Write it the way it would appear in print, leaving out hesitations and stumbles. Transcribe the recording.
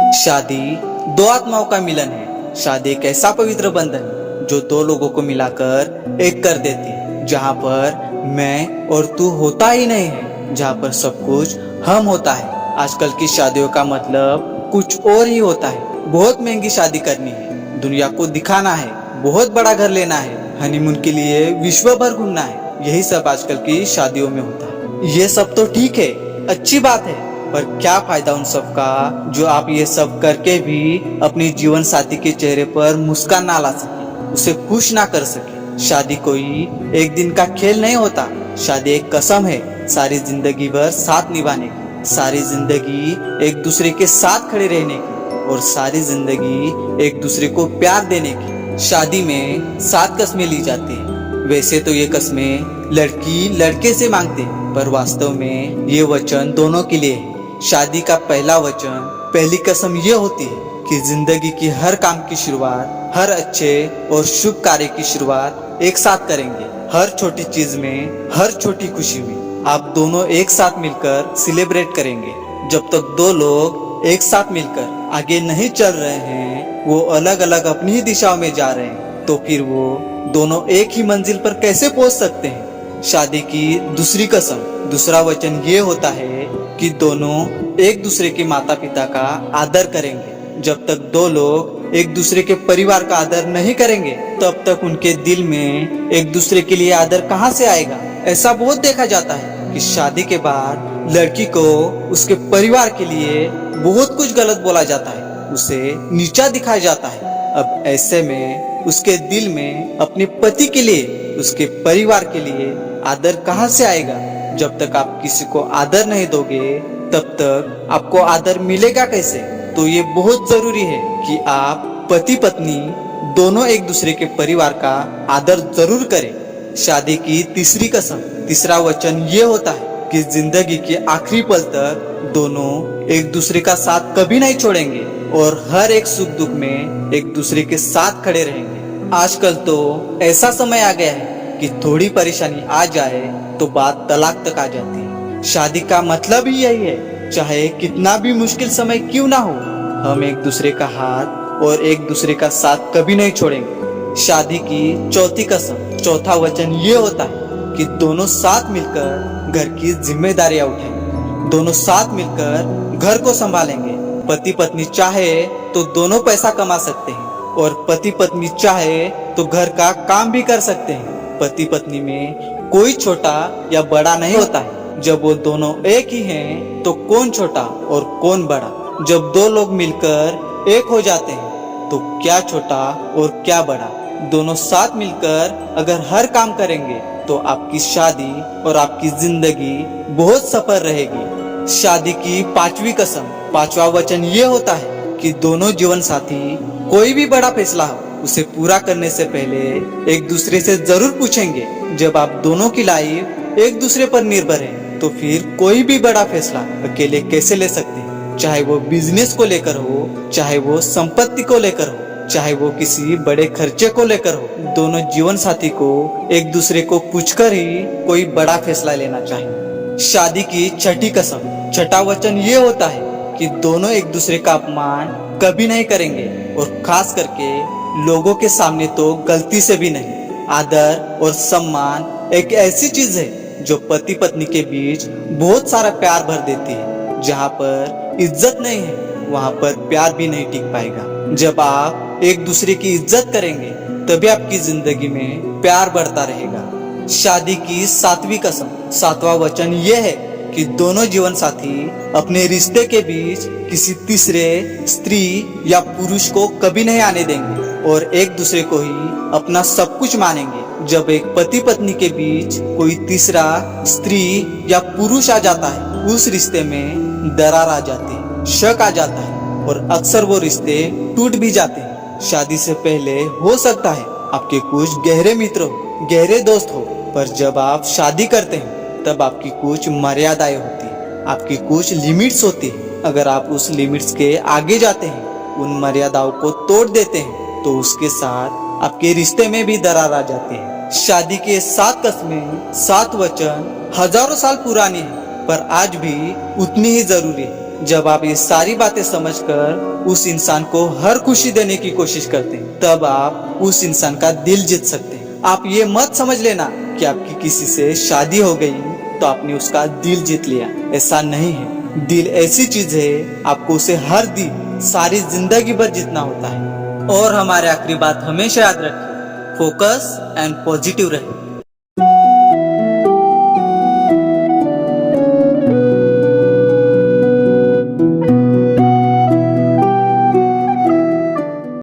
शादी दो आत्माओं का मिलन है। शादी एक ऐसा पवित्र बंधन है जो दो लोगों को मिलाकर एक कर देती है, जहाँ पर मैं और तू होता ही नहीं है, जहाँ पर सब कुछ हम होता है। आजकल की शादियों का मतलब कुछ और ही होता है। बहुत महंगी शादी करनी है, दुनिया को दिखाना है, बहुत बड़ा घर लेना है, हनीमून के लिए विश्व भर घूमना है। यही सब आजकल की शादियों में होता है। ये सब तो ठीक है, अच्छी बात है, पर क्या फायदा उन सब का जो आप ये सब करके भी अपनी जीवन साथी के चेहरे पर मुस्कान ना ला सके, उसे खुश ना कर सके। शादी कोई एक दिन का खेल नहीं होता। शादी एक कसम है सारी जिंदगी भर साथ निभाने की, सारी जिंदगी एक दूसरे के साथ खड़े रहने की, और सारी जिंदगी एक दूसरे को प्यार देने की। शादी में 7 कस्में ली जाती है। वैसे तो ये कस्में लड़की लड़के से मांगते हैं, पर वास्तव में ये वचन दोनों के लिए है। शादी का पहला वचन, पहली कसम ये होती है कि जिंदगी की हर काम की शुरुआत, हर अच्छे और शुभ कार्य की शुरुआत एक साथ करेंगे। हर छोटी चीज में, हर छोटी खुशी में आप दोनों एक साथ मिलकर सेलिब्रेट करेंगे। जब तक दो लोग एक साथ मिलकर आगे नहीं चल रहे हैं, वो अलग अलग अपनी ही दिशाओं में जा रहे हैं, तो फिर वो दोनों एक ही मंजिल पर कैसे पहुंच सकते हैं। शादी की दूसरी कसम, दूसरा वचन ये होता है कि दोनों एक दूसरे के माता पिता का आदर करेंगे। जब तक दो लोग एक दूसरे के परिवार का आदर नहीं करेंगे, तब तक उनके दिल में एक दूसरे के लिए आदर कहाँ से आएगा। ऐसा बहुत देखा जाता है कि शादी के बाद लड़की को उसके परिवार के लिए बहुत कुछ गलत बोला जाता है, उसे नीचा दिखाया जाता है। अब ऐसे में उसके दिल में अपने पति के लिए, उसके परिवार के लिए आदर कहाँ से आएगा। जब तक आप किसी को आदर नहीं दोगे, तब तक आपको आदर मिलेगा कैसे। तो ये बहुत जरूरी है कि आप पति पत्नी दोनों एक दूसरे के परिवार का आदर जरूर करें। शादी की तीसरी कसम, तीसरा वचन ये होता है कि जिंदगी के आखिरी पल तक दोनों एक दूसरे का साथ कभी नहीं छोड़ेंगे और हर एक सुख दुख में एक दूसरे के साथ खड़े रहेंगे। आजकल तो ऐसा समय आ गया है कि थोड़ी परेशानी आ जाए तो बात तलाक तक आ जाती है। शादी का मतलब ही यही है, चाहे कितना भी मुश्किल समय क्यों ना हो, हम एक दूसरे का हाथ और एक दूसरे का साथ कभी नहीं छोड़ेंगे। शादी की चौथी कसम, चौथा वचन ये होता है कि दोनों साथ मिलकर घर की जिम्मेदारियां उठाएंगे, दोनों साथ मिलकर घर को संभालेंगे। पति पत्नी चाहे तो दोनों पैसा कमा सकते हैं, और पति पत्नी चाहे तो घर का काम भी कर सकते हैं। पति पत्नी में कोई छोटा या बड़ा नहीं होता है। जब वो दोनों एक ही हैं, तो कौन छोटा और कौन बड़ा। जब दो लोग मिलकर एक हो जाते हैं, तो क्या छोटा और क्या बड़ा। दोनों साथ मिलकर अगर हर काम करेंगे, तो आपकी शादी और आपकी जिंदगी बहुत सफल रहेगी। शादी की पांचवी कसम, पांचवा वचन ये होता है कि दोनों जीवन साथी कोई भी बड़ा फैसला हो, उसे पूरा करने से पहले एक दूसरे से जरूर पूछेंगे। जब आप दोनों की लाइफ एक दूसरे पर निर्भर है, तो फिर कोई भी बड़ा फैसला अकेले कैसे ले सकते हैं। चाहे वो बिजनेस को लेकर हो, चाहे वो संपत्ति को लेकर हो, चाहे वो किसी बड़े खर्चे को लेकर हो, दोनों जीवन साथी को एक दूसरे को पूछकर ही कोई बड़ा फैसला लेना चाहिए। शादी की छठी कसम, छठा वचन ये होता है कि दोनों एक दूसरे का अपमान कभी नहीं करेंगे, और खास करके लोगों के सामने तो गलती से भी नहीं। आदर और सम्मान एक ऐसी चीज है जो पति पत्नी के बीच बहुत सारा प्यार भर देती है। जहाँ पर इज्जत नहीं है, वहाँ पर प्यार भी नहीं टिक पाएगा। जब आप एक दूसरे की इज्जत करेंगे, तभी आपकी जिंदगी में प्यार बढ़ता रहेगा। शादी की सातवीं कसम, सातवां वचन ये है कि दोनों जीवन साथी अपने रिश्ते के बीच किसी तीसरे स्त्री या पुरुष को कभी नहीं आने देंगे, और एक दूसरे को ही अपना सब कुछ मानेंगे। जब एक पति पत्नी के बीच कोई तीसरा स्त्री या पुरुष आ जाता है, उस रिश्ते में दरार आ जाती है, शक आ जाता है, और अक्सर वो रिश्ते टूट भी जाते हैं। शादी से पहले हो सकता है आपके कुछ गहरे मित्र हो, गहरे दोस्त हो, पर जब आप शादी करते हैं, तब आपकी कुछ मर्यादाएं होती है, आपकी कुछ लिमिट्स होती है। अगर आप उस लिमिट्स के आगे जाते हैं, उन मर्यादाओं को तोड़ देते हैं, तो उसके साथ आपके रिश्ते में भी दरार आ जाती है। शादी के 7 कस्में, 7 वचन हजारों साल पुरानी है, पर आज भी उतनी ही जरूरी है। जब आप ये सारी बातें समझकर उस इंसान को हर खुशी देने की कोशिश करते हैं, तब आप उस इंसान का दिल जीत सकते हैं। आप ये मत समझ लेना कि आपकी किसी से शादी हो गई तो आपने उसका दिल जीत लिया। ऐसा नहीं है। दिल ऐसी चीज है, आपको उसे हर दिन सारी जिंदगी भर जीतना होता है। और हमारी आखिरी बात हमेशा याद रखें, फोकस एंड पॉजिटिव रहे।